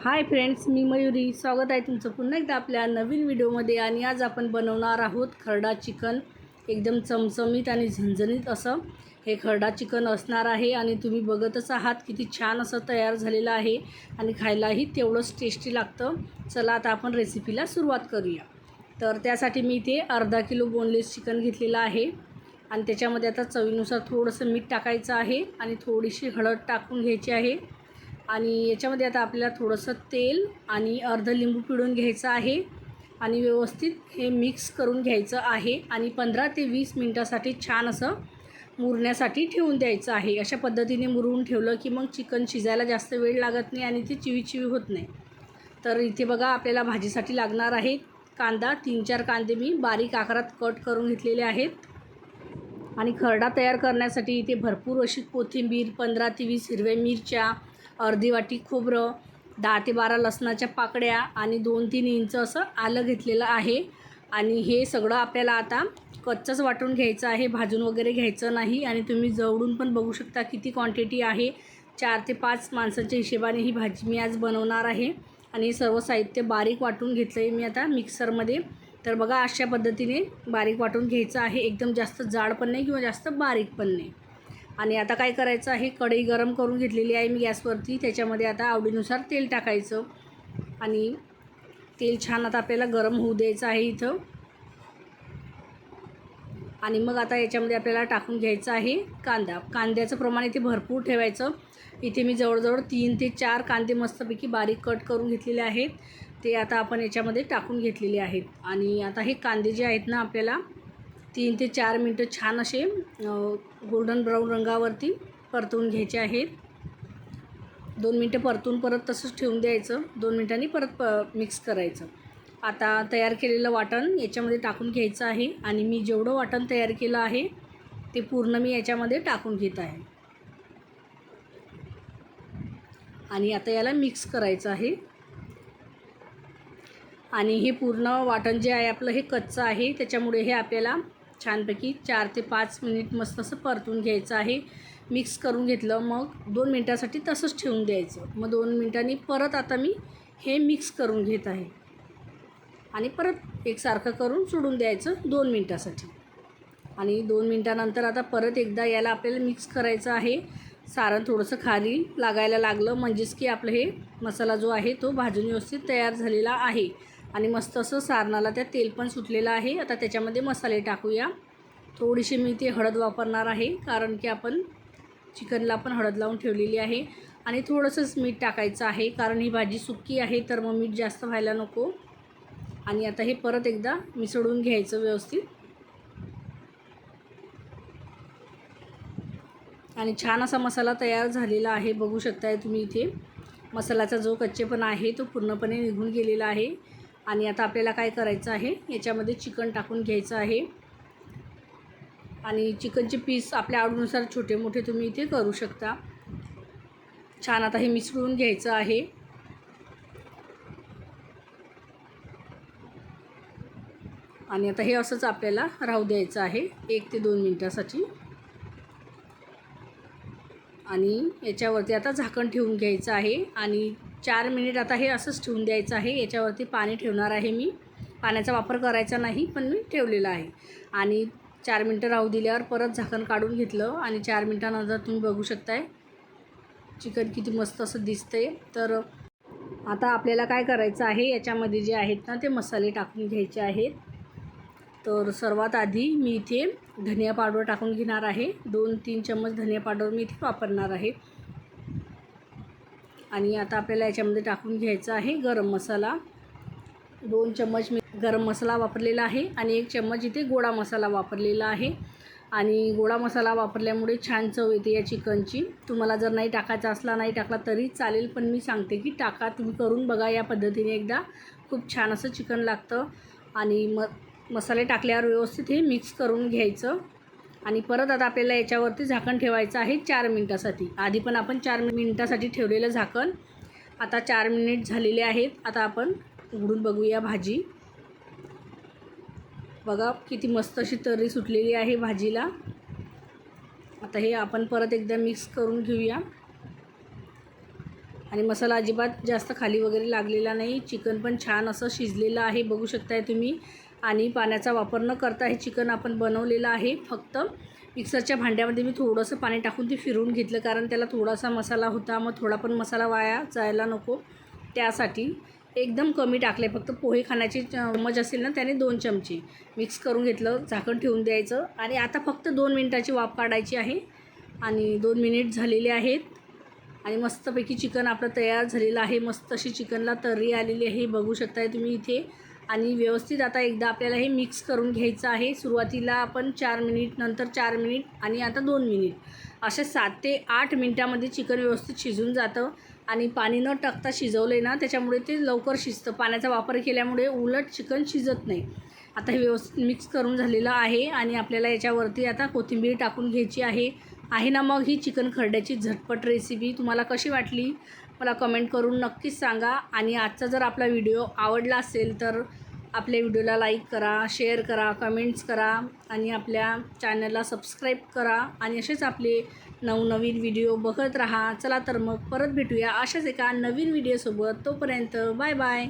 Hi friends, मी मयुरी. स्वागत आहे तुमचं पुन्हा एकदा आपल्या नवीन व्हिडिओमध्ये. आणि आज आपण बनवणार आहोत खरडा चिकन. एकदम चमचमीत आणि झणझणीत असं हे खरडा चिकन असणार आहे. आणि तुम्ही बघतच आहात किती छान असं तयार झालेलं आहे आणि खायलाही तेवढंच टेस्टी लागतं. चला आता आपण रेसिपीला सुरुवात करूया. तर त्यासाठी मी इथे अर्धा किलो बोनलेस चिकन घेतलेलं आहे आणि त्याच्यामध्ये आता चवीनुसार थोडंसं मीठ टाकायचं आहे आणि थोडीशी हळद टाकून घ्यायची आहे. आणि याच्यामध्ये आता आपल्याला थोडंसं तेल आणि अर्ध लिंबू पिळून घ्यायचं आहे आणि व्यवस्थित हे मिक्स करून घ्यायचं आहे आणि 15 ते 20 मिनटासाठी छान असं मुरण्यासाठी ठेवून द्यायचं आहे. अशा पद्धतीने मुरून ठेवलं की मग चिकन शिजायला जास्त वेळ लागत नाही आणि ते चिवी होत नाही. तर इथे बघा, आपल्याला भाजीसाठी लागणार आहे कांदा. 3-4 कांदे मी बारीक आकारात कट करून घेतलेले आहेत. आणि खरडा तयार करण्यासाठी इथे भरपूर अशी कोथिंबीर, 15 ते 20 हिरव्या मिरच्या, अर्धी वाटी खोबरं, 10 ते 12 लसणाच्या पाकळ्या आणि 2-3 इंच असं आलं घेतलेलं आहे. आणि हे सगळं आपल्याला आता कच्चंच वाटून घ्यायचं आहे, भाजून वगैरे घ्यायचं नाही. आणि तुम्ही जवळून पण बघू शकता किती क्वांटिटी आहे. 4 ते 5 माणसांच्या हिशेबाने ही भाजी मी आज बनवणार आहे. आणि हे सर्व साहित्य बारीक वाटून घेतलं आहे मी आता मिक्सरमध्ये. तर बघा, अशा पद्धतीने बारीक वाटून घ्यायचं आहे. एकदम जास्त जाड पण नाही किंवा जास्त बारीक पण नाही. आणि आता काय करायचं आहे, कढई गरम करून घेतलेली आहे मी गॅसवरती. त्याच्यामध्ये आता आवडीनुसार तेल टाकायचं आणि तेल छान आता आपल्याला गरम होऊ द्यायचं आहे इथं. आणि मग आता याच्यामध्ये आपल्याला टाकून घ्यायचं आहे कांदा. कांद्याचं प्रमाण इथे भरपूर ठेवायचं. इथे मी जवळजवळ 3 ते 4 कांदे मस्तपैकी बारीक कट करून घेतलेले आहेत. ते आता आपण याच्यामध्ये टाकून घेतलेले आहेत. आणि आता हे कांदे जे आहेत ना, आपल्याला 3 ते 4 मिनटं छान असे गोल्डन ब्राऊन रंगावरती परतवून घ्यायचे आहेत. 2 मिनटं परतून परत तसंच ठेवून द्यायचं. 2 मिनटांनी परत मिक्स करायचं. आता तयार केलेलं वाटण याच्यामध्ये टाकून घ्यायचं आहे. आणि मी जेवढं वाटण तयार केलं आहे ते पूर्ण मी याच्यामध्ये टाकून घेत आहे. आणि आता याला मिक्स करायचं आहे. आणि हे पूर्ण वाटण जे आहे आपलं हे कच्चं आहे, त्याच्यामुळे हे आपल्याला छानपैकी 4 ते 5 मिनिट मस्त असं परतून घ्यायचं आहे. मिक्स करून घेतलं, मग 2 मिनटासाठी तसंच ठेवून द्यायचं. मग 2 मिनटांनी परत आता मी हे मिक्स करून घेत आहे आणि परत एकसारखं करून सोडून द्यायचं 2 मिनटासाठी. आणि 2 मिनटानंतर आता परत एकदा याला आपल्याला मिक्स करायचं आहे. सारण थोडंसं खाली लागायला लागलं म्हणजेच की आपलं हे मसाला जो आहे तो भाजून व्यवस्थित तयार झालेला आहे. आणि मस्त असं सारणाला त्या तेल पण सुटलेलं आहे. आता त्याच्यामध्ये मसाले टाकूया. थोडीशी मी इथे हळद वापरणार आहे, कारण की आपण चिकनला पण हळद लावून ठेवलेली आहे. आणि थोडंसंच मीठ टाकायचं आहे, कारण ही भाजी सुकी आहे तर मग मीठ जास्त व्हायला नको. आणि आता हे परत एकदा मिसळून घ्यायचं व्यवस्थित. आणि छान असा मसाला तयार झालेला आहे. बघू शकताय तुम्ही इथे मसाल्याचा जो कच्चेपणा आहे तो पूर्णपणे निघून गेलेला आहे. आणि आता आपल्याला काय करायचं आहे, याच्यामध्ये चिकन टाकून घ्यायचं आहे. आणि चिकनचे पीस आपल्या आवडीनुसार छोटे मोठे तुम्ही इथे करू शकता. छान आता हे मिसळून घ्यायचं आहे. आणि आता हे असंच आपल्याला राहू द्यायचं आहे 1 ते 2 मिनटासाठी. आणि याच्यावरती आता झाकण ठेवून घ्यायचं आहे. आणि 4 मिनिट आता हे असंच ठेवून द्यायचं आहे. याच्यावरती पाणी ठेवणार आहे मी. पाण्याचा वापर करायचा नाही, पण मी ठेवलेला आहे. आणि 4 मिनटं राहू दिल्यावर परत झाकण काढून घेतलं. आणि 4 मिनटानंतर तुम्ही बघू शकताय चिकन किती मस्त असं दिसतंय. तर आता आपल्याला काय करायचं आहे, याच्यामध्ये जे आहेत ना ते मसाले टाकून घ्यायचे आहेत. तर सर्वात आधी मी इथे धनिया पावडर टाकून घेणार आहे. 2-3 चम्मच धनिया पावडर मी इथे वापरणार आहे. आणि आता आपल्याला याच्यामध्ये टाकून घ्यायचा आहे गरम मसाला. 2 चम्मच मी गरम मसाला वापरलेला आहे आणि 1 चम्मच इथे गोडा मसाला वापरलेला आहे. आणि गोडा मसाला वापरल्यामुळे छान चव येते या चिकनची. तुम्हाला जर नाही टाकायचा असला, नाही टाकला तरी चालेल, पण मी सांगते की टाका. तुम्ही करून बघा या पद्धतीने एकदा. खूप छान असं चिकन लागतं. आणि मसाले टाकल्यावर व्यवस्थित हे मिक्स करून घ्यायचं. आणि परत आता आपल्याला याच्यावरती झाकण ठेवायचं आहे 4 मिनटासाठी. आधी पण आपण 4 मिनटासाठी ठेवलेलं झाकण. आता 4 मिनिट झालेले आहेत. आता आपण उघडून बघूया भाजी. बघा किती मस्त अशी तर्री सुटलेली आहे भाजीला. आता हे आपण परत एकदा मिक्स करून घेऊया. आणि मसाला अजिबात जास्त खाली वगैरे लागलेला नाही. चिकन पण छान असं शिजलेलं आहे, बघू शकताय तुम्ही. आणि पाण्याचा वापर न करता हे चिकन आपण बनवलेलं आहे. फक्त मिक्सरच्या भांड्यामध्ये मी थोडंसं पाणी टाकून ते फिरवून घेतलं, कारण त्याला थोडासा मसाला होता, मग थोडा पण मसाला वाया जायला नको त्यासाठी एकदम कमी टाकले. फक्त पोहे खाण्याची चम्मच असेल ना, त्याने 2 चमचे मिक्स करून घेतलं. झाकण ठेवून द्यायचं आणि आता फक्त 2 मिनिटाची वाफ काढायची आहे. आणि 2 मिनिट झालेले आहेत आणि मस्तपैकी चिकन आपलं तयार झालेलं आहे. मस्त अशी चिकनला तर्री आलेली आहे, बघू शकताय तुम्ही इथे. आणि व्यवस्थित आता एकदा आपल्याला हे मिक्स करून घ्यायचं आहे. सुरुवातीला आपण 4 मिनिट, नंतर 4 मिनिट आणि आता 2 मिनिट, असे 7 ते 8 मिनटामध्ये चिकन व्यवस्थित शिजून जातं. आणि पाणी न टाकता शिजवलं आहे ना, त्याच्यामुळे ते लवकर शिजतं. पाण्याचा वापर केल्यामुळे उलट चिकन शिजत नाही. आता हे व्यवस्थित मिक्स करून झालेलं आहे आणि आपल्याला याच्यावरती आता कोथिंबीर टाकून घ्यायची आहे ना. मग ही चिकन खरड्याची झटपट रेसिपी तुम्हाला कशी वाटली मला कमेंट करून नक्कीच सांगा. आणि आजचा जर आपला व्हिडिओ आवडला असेल तर आपल्या व्हिडिओला लाईक करा, शेअर करा, कमेंट्स करा आणि आपल्या चॅनलला सबस्क्राईब करा. आणि असेच आपले नवनवीन व्हिडिओ बघत राहा. चला तर मग परत भेटूया अशाच एका नवीन व्हिडिओसोबत. तोपर्यंत बाय बाय.